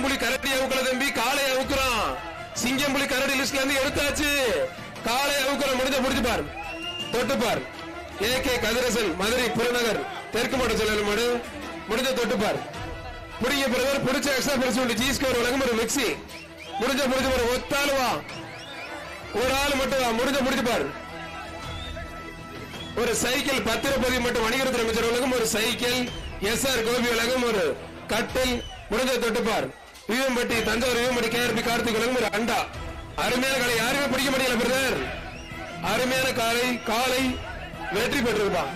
சிங்கம்புலி கரடி அவுக்கல தம்பி, காளை அவுக்குறான். சிங்கம்புலி கரடி லிஸ்ட்ல இருந்து எடுத்தாச்சு. காளை அவுக்குறான். முடிஞ்ச முடிச்சு பார், தொட்டு பார். ஏகே கதிரசன், மதுரை புறநகர் தெற்கு மாவட்ட செயலாளர் மாடு. முடிஞ்ச தொட்டு பார். புடிங்க பிரதர், புடிச்ச எக்ஸ்ட்ரா பரிசு ஜி ஸ்கோர் வழங்கும் ஒரு மிக்சி. முடிஞ்ச பாரு. ஒத்தாலு வா, ஒரு ஆள் மட்டும் வா. முடிஞ்சு பாரு. ஒரு சைக்கிள் பத்திரப்பதிவு மட்டும் வணிகத்துறை அமைச்சர் வழங்கும் ஒரு சைக்கிள். எஸ்ஆர் கோபி வழங்கும் ஒரு கட்டில். முடிஞ்ச தொட்டுப்பார். வீவம்பட்டி தஞ்சாவூர் வீவம்பட்டி கேஆர்பி கார்த்திக் வழங்கும் ஒரு அண்டா. அருமையான காலை, யாருமே பிடிக்க முடியல பிரதர். அருமையான காலை வெற்றி பெற்றிருப்பான்.